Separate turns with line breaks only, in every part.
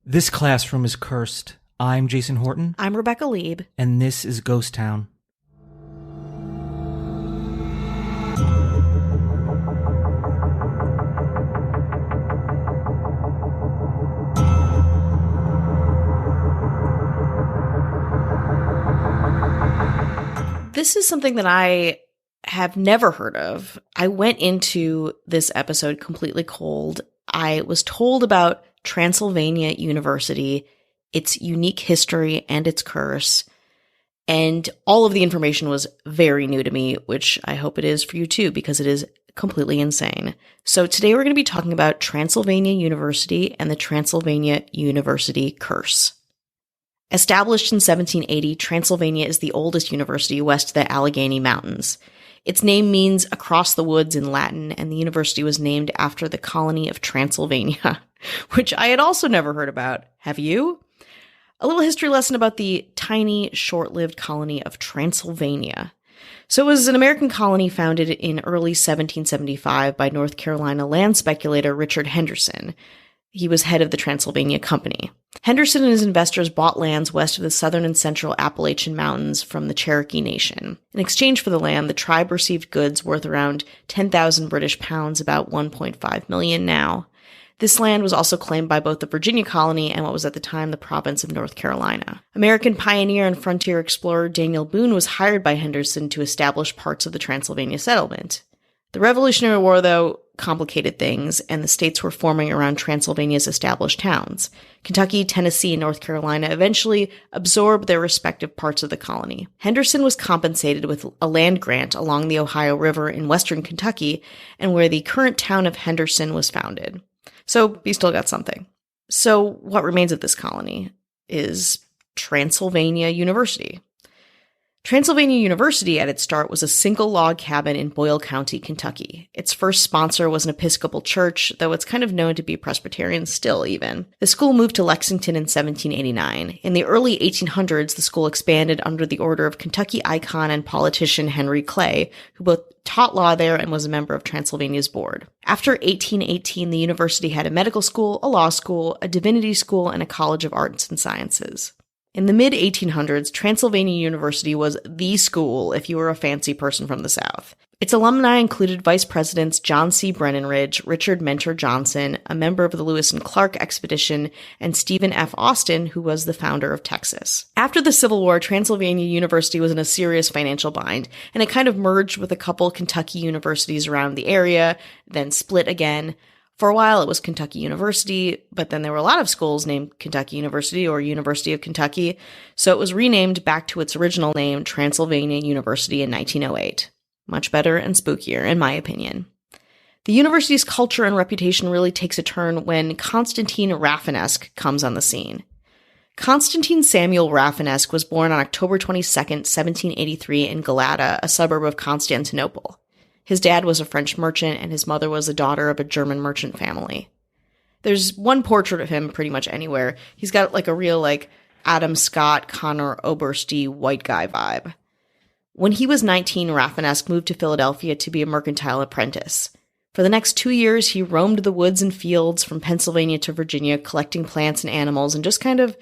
This classroom is cursed. I'm Jason Horton.
I'm Rebecca Lieb.
And this is Ghost Town.
This is something that I have never heard of. I went into this episode completely cold. I was told about Transylvania University, its unique history and its curse, and all of the information was very new to me, which I hope it is for you too, because it is completely insane. So today we're going to be talking about Transylvania University and the Transylvania University curse. Established in 1780, Transylvania is the oldest university west of the Allegheny Mountains. Its name means across the woods in Latin, and the university was named after the colony of Transylvania, which I had also never heard about. Have you? A little history lesson about the tiny, short-lived colony of Transylvania. So it was an American colony founded in early 1775 by North Carolina land speculator Richard Henderson. He was head of the Transylvania Company. Henderson and his investors bought lands west of the southern and central Appalachian Mountains from the Cherokee Nation. In exchange for the land, the tribe received goods worth around 10,000 British pounds, about 1.5 million now. This land was also claimed by both the Virginia colony and what was at the time the province of North Carolina. American pioneer and frontier explorer Daniel Boone was hired by Henderson to establish parts of the Transylvania settlement. The Revolutionary War, though, complicated things, and the states were forming around Transylvania's established towns. Kentucky, Tennessee, and North Carolina eventually absorbed their respective parts of the colony. Henderson was compensated with a land grant along the Ohio River in western Kentucky, and where the current town of Henderson was founded. So he still got something. So what remains of this colony is Transylvania University. Transylvania University at its start was a single log cabin in Boyle County, Kentucky. Its first sponsor was an Episcopal church, though it's kind of known to be Presbyterian still even. The school moved to Lexington in 1789. In the early 1800s, the school expanded under the order of Kentucky icon and politician Henry Clay, who both taught law there and was a member of Transylvania's board. After 1818, the university had a medical school, a law school, a divinity school, and a college of arts and sciences. In the mid-1800s, Transylvania University was the school if you were a fancy person from the South. Its alumni included Vice Presidents John C. Brennenridge, Richard Mentor Johnson, a member of the Lewis and Clark expedition, and Stephen F. Austin, who was the founder of Texas. After the Civil War, Transylvania University was in a serious financial bind, and it kind of merged with a couple Kentucky universities around the area, then split again. For a while, it was Kentucky University, but then there were a lot of schools named Kentucky University or University of Kentucky, so it was renamed back to its original name, Transylvania University, in 1908. Much better and spookier, in my opinion. The university's culture and reputation really takes a turn when Constantine Rafinesque comes on the scene. Constantine Samuel Rafinesque was born on October 22, 1783 in Galata, a suburb of Constantinople. His dad was a French merchant, and his mother was the daughter of a German merchant family. There's one portrait of him pretty much anywhere. He's got like a real Adam Scott, Conor Obersty white guy vibe. When he was 19, Rafinesque moved to Philadelphia to be a mercantile apprentice. For the next 2 years, he roamed the woods and fields from Pennsylvania to Virginia, collecting plants and animals, and just kind of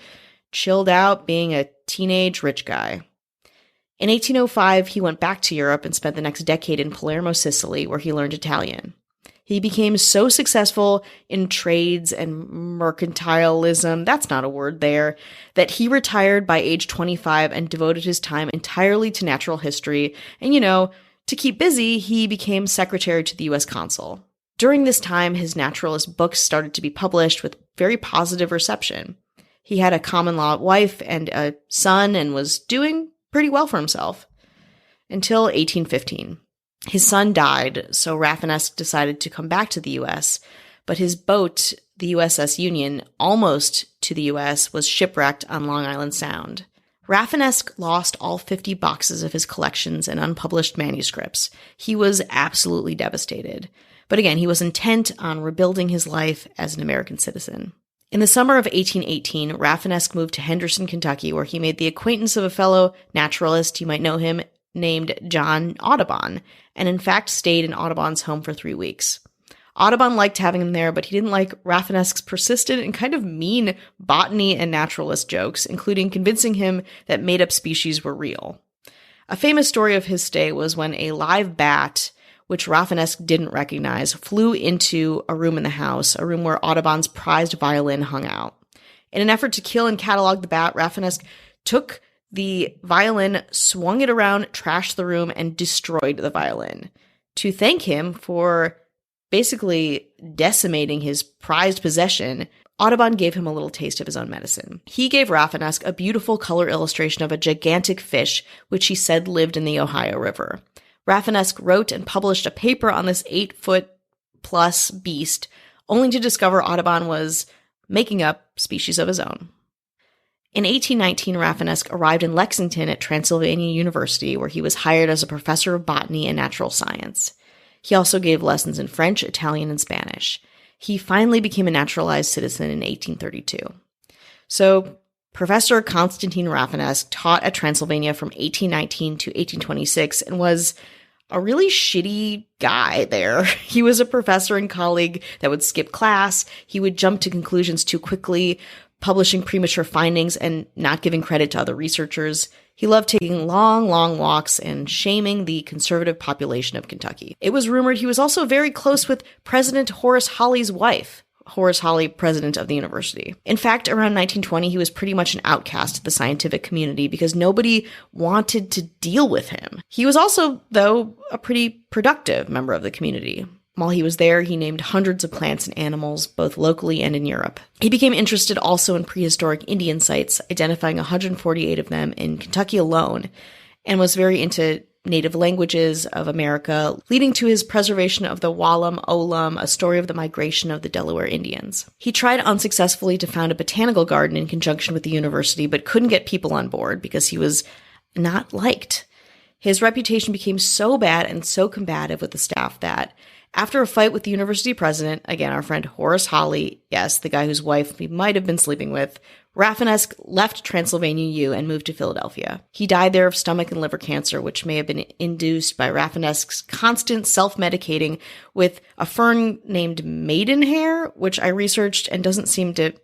chilled out being a teenage rich guy. In 1805, he went back to Europe and spent the next decade in Palermo, Sicily, where he learned Italian. He became so successful in trades and mercantilism, that's not a word there, that he retired by age 25 and devoted his time entirely to natural history. And, to keep busy, he became secretary to the U.S. consul. During this time, his naturalist books started to be published with very positive reception. He had a common law wife and a son and was doing pretty well for himself, until 1815. His son died, so Rafinesque decided to come back to the U.S., but his boat, the USS Union, almost to the U.S., was shipwrecked on Long Island Sound. Rafinesque lost all 50 boxes of his collections and unpublished manuscripts. He was absolutely devastated. But again, he was intent on rebuilding his life as an American citizen. In the summer of 1818, Rafinesque moved to Henderson, Kentucky, where he made the acquaintance of a fellow naturalist, you might know him, named John Audubon, and in fact stayed in Audubon's home for 3 weeks. Audubon liked having him there, but he didn't like Rafinesque's persistent and kind of mean botany and naturalist jokes, including convincing him that made-up species were real. A famous story of his stay was when a live bat, which Rafinesque didn't recognize, flew into a room in the house, a room where Audubon's prized violin hung out. In an effort to kill and catalog the bat, Rafinesque took the violin, swung it around, trashed the room, and destroyed the violin. To thank him for basically decimating his prized possession, Audubon gave him a little taste of his own medicine. He gave Rafinesque a beautiful color illustration of a gigantic fish, which he said lived in the Ohio River. Rafinesque wrote and published a paper on this 8-foot-plus beast, only to discover Audubon was making up species of his own. In 1819, Rafinesque arrived in Lexington at Transylvania University, where he was hired as a professor of botany and natural science. He also gave lessons in French, Italian, and Spanish. He finally became a naturalized citizen in 1832. So, Professor Constantine Rafinesque taught at Transylvania from 1819 to 1826 and was a really shitty guy there. He was a professor and colleague that would skip class. He would jump to conclusions too quickly, publishing premature findings and not giving credit to other researchers. He loved taking long, long walks and shaming the conservative population of Kentucky. It was rumored he was also very close with President Horace Hawley's wife, Horace Hawley, president of the university. In fact, around 1920, he was pretty much an outcast to the scientific community because nobody wanted to deal with him. He was also, though, a pretty productive member of the community. While he was there, he named hundreds of plants and animals, both locally and in Europe. He became interested also in prehistoric Indian sites, identifying 148 of them in Kentucky alone, and was very into native languages of America, leading to his preservation of the Wallam Olam, a story of the migration of the Delaware Indians. He tried unsuccessfully to found a botanical garden in conjunction with the university, but couldn't get people on board because he was not liked. His reputation became so bad and so combative with the staff that after a fight with the university president, again, our friend Horace Hawley, yes, the guy whose wife he might have been sleeping with, Rafinesque left Transylvania U and moved to Philadelphia. He died there of stomach and liver cancer, which may have been induced by Rafinesque's constant self-medicating with a fern named maidenhair, which I researched and doesn't seem to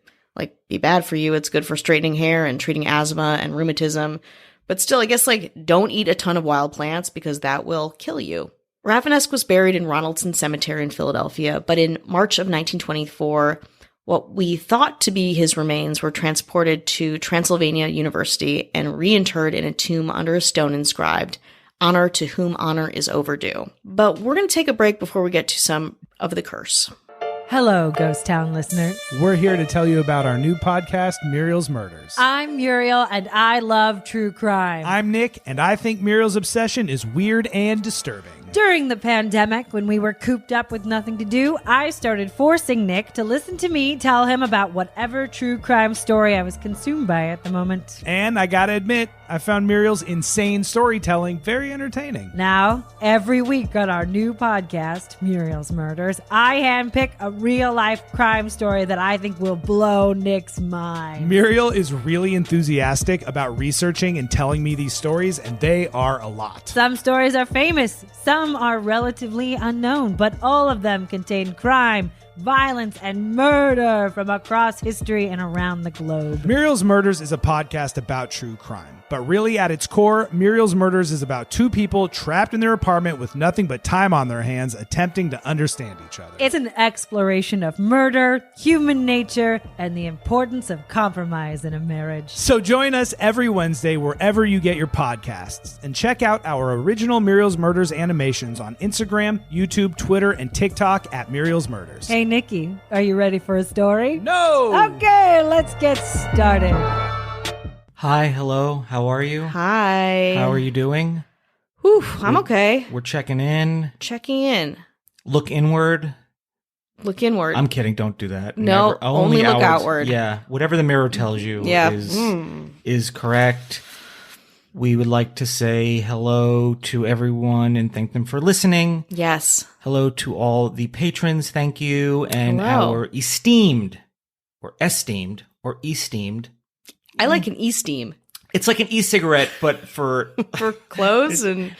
be bad for you. It's good for straightening hair and treating asthma and rheumatism. But still, I guess don't eat a ton of wild plants because that will kill you. Rafinesque was buried in Ronaldson Cemetery in Philadelphia, but in March of 1924, what we thought to be his remains were transported to Transylvania University and reinterred in a tomb under a stone inscribed, "Honor to whom honor is overdue." But we're going to take a break before we get to some of the curse.
Hello, Ghost Town listeners.
We're here to tell you about our new podcast, Muriel's Murders.
I'm Muriel, and I love true crime.
I'm Nick, and I think Muriel's obsession is weird and disturbing.
During the pandemic, when we were cooped up with nothing to do, I started forcing Nick to listen to me tell him about whatever true crime story I was consumed by at the moment.
And I gotta admit, I found Muriel's insane storytelling very entertaining.
Now, every week on our new podcast, Muriel's Murders, I handpick a real-life crime story that I think will blow Nick's mind.
Muriel is really enthusiastic about researching and telling me these stories, and they are a lot.
Some stories are famous, some are relatively unknown, but all of them contain crime, violence, and murder from across history and around the globe.
Muriel's Murders is a podcast about true crime. But really, at its core, Muriel's Murders is about two people trapped in their apartment with nothing but time on their hands, attempting to understand each other.
It's an exploration of murder, human nature, and the importance of compromise in a marriage.
So join us every Wednesday wherever you get your podcasts, and check out our original Muriel's Murders animations on Instagram, YouTube, Twitter, and TikTok at Muriel's Murders.
Hey, Nikki, are you ready for a story?
No!
Okay, let's get started.
Hi, hello, how are you?
Hi.
How are you doing?
Whew, I'm okay.
We're checking in.
Checking in.
Look inward.
Look inward.
I'm kidding, don't do that.
No,
Never.
only look outward.
Yeah, whatever the mirror tells you is correct. We would like to say hello to everyone and thank them for listening.
Yes.
Hello to all the patrons, thank you. And
Hello.
our esteemed, or esteemed,
I like an e-steam.
It's like an e-cigarette, but for
clothes and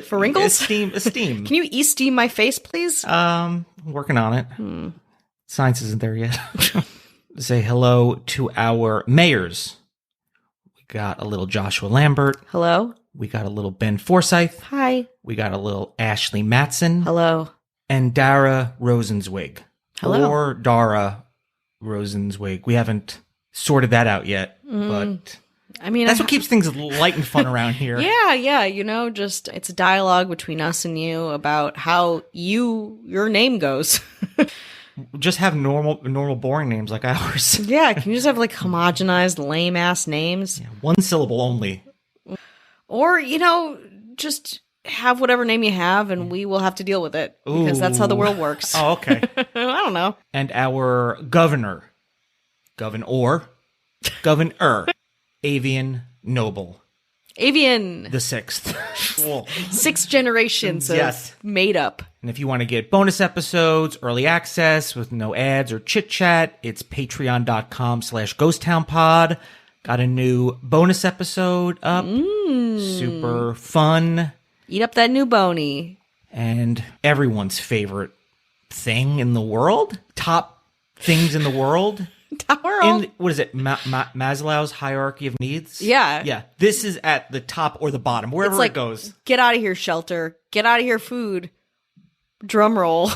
for wrinkles.
Esteem.
Can you e-steam my face, please?
Working on it. Science isn't there yet. Say hello to our mayors. We got a little Joshua Lambert.
Hello.
We got a little Ben Forsyth.
Hi.
We got a little Ashley Matson.
Hello.
And Dara Rosenzweig.
Hello.
Or Dara Rosenzweig. We haven't sorted that out yet, but
I mean,
that's what keeps things light and fun around here.
Yeah. Just it's a dialogue between us and you about how your name goes.
Just have normal, boring names like ours.
Yeah, can you just have like homogenized, lame ass names?
Yeah, one syllable only.
Or just have whatever name you have, and we will have to deal with it because that's how the world works.
Oh, okay.
I don't know.
And our governor, Avian Noble.
Avian.
The sixth.
6 generations of made up.
And if you want to get bonus episodes, early access with no ads or chit chat, it's patreon.com/ghosttownpod. Got a new bonus episode up. Super fun.
Eat up that new bony.
And everyone's favorite thing in the world. Top things in the world. What is it? Maslow's hierarchy of needs?
Yeah.
Yeah. This is at the top or the bottom, wherever it goes.
Get out of here, shelter. Get out of here, food. Drum roll.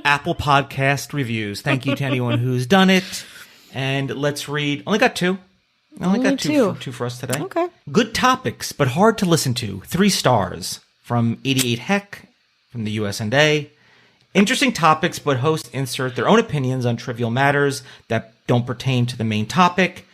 Apple Podcast reviews. Thank you to anyone who's done it. And let's read. Only got 2. Only got two for us today.
Okay.
Good topics, but hard to listen to. 3 stars from 88 Heck from the US&A. Interesting topics, but hosts insert their own opinions on trivial matters that don't pertain to the main topic.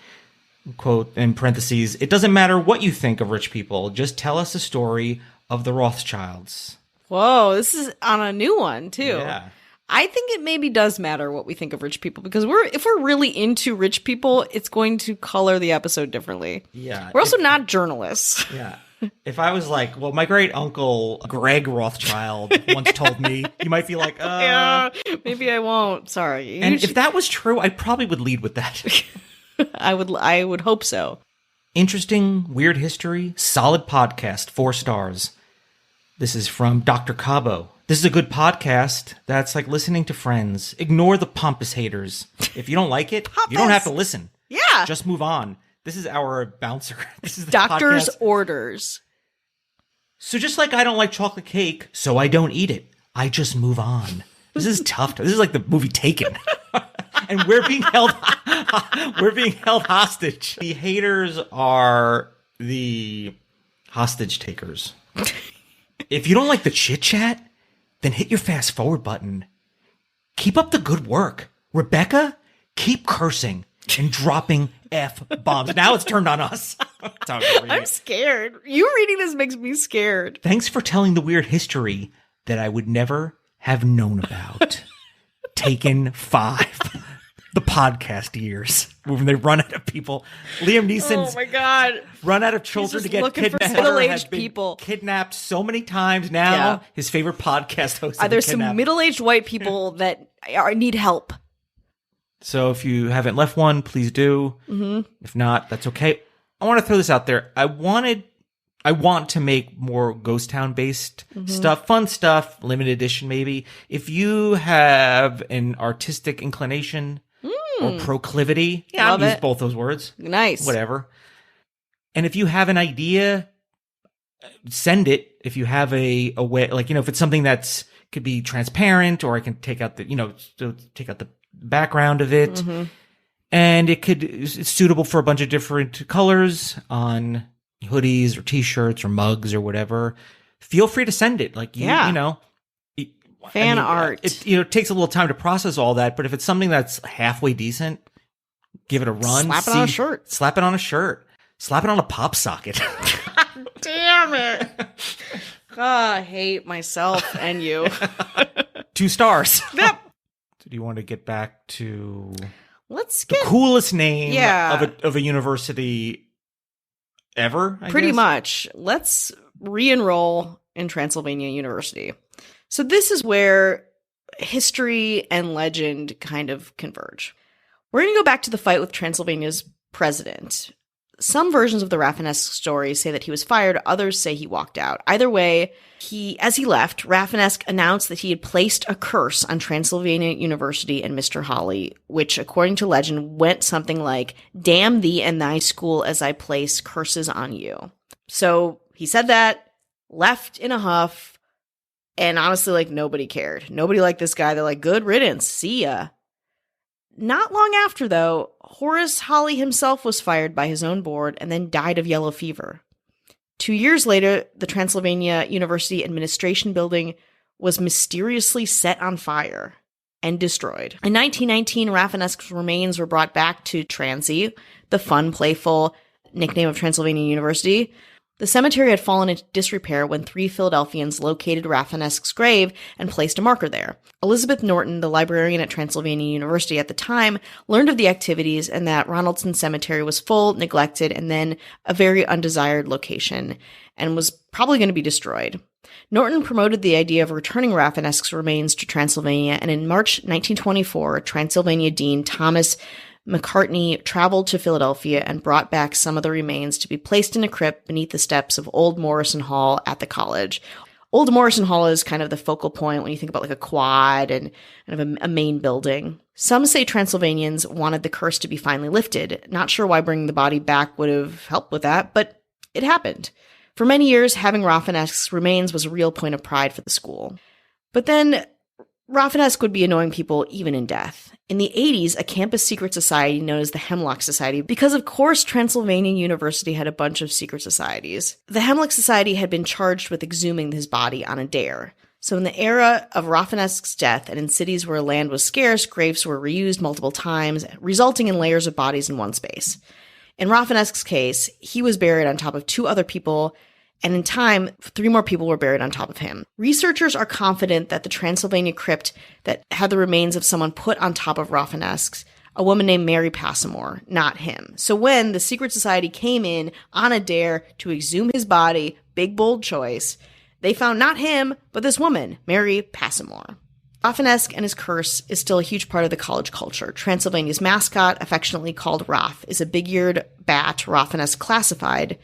Quote, in parentheses, it doesn't matter what you think of rich people. Just tell us a story of the Rothschilds.
Whoa, this is on a new one, too.
Yeah.
I think it maybe does matter what we think of rich people because if we're really into rich people, it's going to color the episode differently.
Yeah.
We're also not journalists.
Yeah. If I was like, well, my great uncle Greg Rothschild once told me, you might be like,
yeah, maybe I won't. Sorry.
And if that was true, I probably would lead with that.
I would hope so.
Interesting, weird history, solid podcast, 4 stars. This is from Dr. Cabo. This is a good podcast that's like listening to friends. Ignore the pompous haters. If you don't like it, you don't have to listen.
Yeah.
Just move on. This is our bouncer. This is the
doctor's
podcast.
orders.
So just like I don't like chocolate cake, so I don't eat it. I just move on. This is tough. This is like the movie Taken. And we're being held hostage. The haters are the hostage takers. If you don't like the chit chat, then hit your fast forward button. Keep up the good work. Rebecca, keep cursing and dropping F-bombs. Now it's turned on us.
I'm scared. You reading this makes me scared.
Thanks for telling the weird history that I would never have known about. Taken 5. The podcast years. When they run out of people. Liam Neeson's
oh my God.
Run out of children to get kidnapped.
Middle-aged people.
Kidnapped so many times now. His favorite podcast host.
There's some middle-aged white people that need help.
So if you haven't left one, please do. Mm-hmm. If not, that's okay. I want to throw this out there. I want to make more Ghost Town based stuff, fun stuff, limited edition maybe. If you have an artistic inclination or proclivity, I'll use both those words.
Nice.
Whatever. And if you have an idea, send it. If you have a way, like, if it's something that's could be transparent, or I can take out the background of it, and it's suitable for a bunch of different colors on hoodies or t-shirts or mugs or whatever. Feel free to send it. Like,
fan art.
It takes a little time to process all that, but if it's something that's halfway decent, give it a run.
Slap it on a shirt.
Slap it on a shirt. Slap it on a pop socket.
Damn it. I hate myself and you.
2 stars.
Yep.
So do you want to get back to
the
coolest name of a university ever?
Pretty much. Let's re-enroll in Transylvania University. So this is where history and legend kind of converge. We're going to go back to the fight with Transylvania's president. Some versions of the Raffinesque story say that he was fired. Others say he walked out. Either way, as he left, Raffinesque announced that he had placed a curse on Transylvania University and Mr. Holly, which, according to legend, went something like, "Damn thee and thy school as I place curses on you." So he said that, left in a huff, and honestly, like, nobody cared. Nobody liked this guy. They're like, good riddance. See ya. Not long after, though, Horace Holly himself was fired by his own board and then died of yellow fever. 2 years later, the Transylvania University Administration Building was mysteriously set on fire and destroyed. In 1919, Raffinesque's remains were brought back to Transy, the fun, playful nickname of Transylvania University. The cemetery had fallen into disrepair when 3 Philadelphians located Raffinesque's grave and placed a marker there. Elizabeth Norton, the librarian at Transylvania University at the time, learned of the activities and that Ronaldson Cemetery was full, neglected, and then a very undesired location, and was probably going to be destroyed. Norton promoted the idea of returning Raffinesque's remains to Transylvania, and in March 1924, Transylvania Dean Thomas McCartney traveled to Philadelphia and brought back some of the remains to be placed in a crypt beneath the steps of Old Morrison Hall at the college. Old Morrison Hall is kind of the focal point when you think about like a quad and kind of a main building. Some say Transylvanians wanted the curse to be finally lifted. Not sure why bringing the body back would have helped with that, but it happened. For many years, having Raffinesque's remains was a real point of pride for the school. But then Raffinesque would be annoying people even in death. In the 80s, a campus secret society known as the Hemlock Society, because of course Transylvania University had a bunch of secret societies. The Hemlock Society had been charged with exhuming his body on a dare. So in the era of Raffinesque's death and in cities where land was scarce, graves were reused multiple times, resulting in layers of bodies in one space. In Raffinesque's case, he was buried on top of 2 other people, and in time, 3 more people were buried on top of him. Researchers are confident that the Transylvania crypt that had the remains of someone put on top of Raffinesque's, a woman named Mary Passamore, not him. So when the secret society came in on a dare to exhume his body, big bold choice, they found not him, but this woman, Mary Passamore. Raffinesque and his curse is still a huge part of the college culture. Transylvania's mascot, affectionately called Raff, is a big-eared bat Raffinesque classified.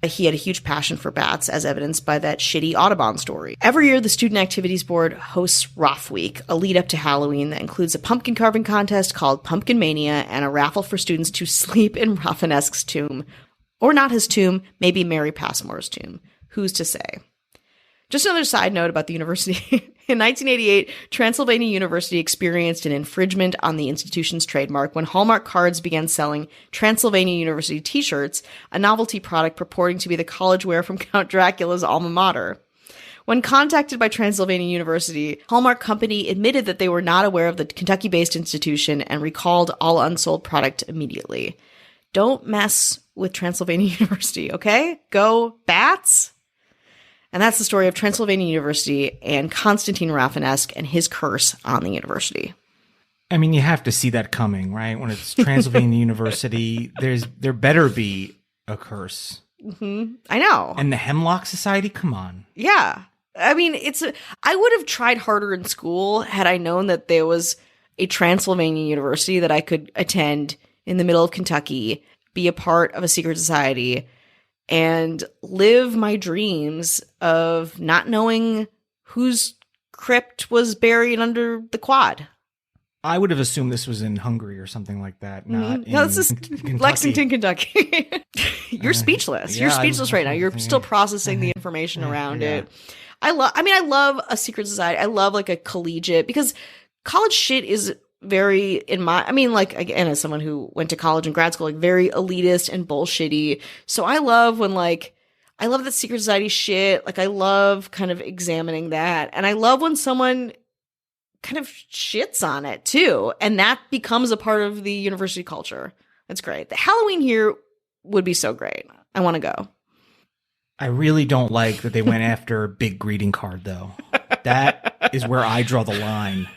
He had a huge passion for bats, as evidenced by that shitty Audubon story. Every year, the Student Activities Board hosts Raff Week, a lead-up to Halloween that includes a pumpkin carving contest called Pumpkin Mania and a raffle for students to sleep in Raffinesque's tomb. Or not his tomb, maybe Mary Passamore's tomb. Who's to say? Just another side note about the university. In 1988, Transylvania University experienced an infringement on the institution's trademark when Hallmark Cards began selling Transylvania University t-shirts, a novelty product purporting to be the college wear from Count Dracula's alma mater. When contacted by Transylvania University, Hallmark Company admitted that they were not aware of the Kentucky-based institution and recalled all unsold product immediately. Don't mess with Transylvania University, okay? Go Bats! And that's the story of Transylvania University and Constantine Raffinesque and his curse on the university.
I mean, you have to see that coming, right? When it's Transylvania University, there better be a curse.
Mm-hmm. I know.
And the Hemlock Society, come on.
Yeah. I mean, I would have tried harder in school had I known that there was a Transylvania University that I could attend in the middle of Kentucky, be a part of a secret society, and live my dreams of not knowing whose crypt was buried under the quad.
I would have assumed this was in Hungary or something like that. Not
No, this is
Kentucky.
Lexington, Kentucky. You're speechless.
Yeah,
You're speechless right now. You're still processing the information around it. I love a secret society. I love like a collegiate, because college shit is very, again, as someone who went to college and grad school, like very elitist and bullshitty. So I love I love that secret society shit. Like I love kind of examining that. And I love when someone kind of shits on it too. And that becomes a part of the university culture. That's great. The Halloween here would be so great. I want to go.
I really don't like that they went after a big greeting card though. That is where I draw the line.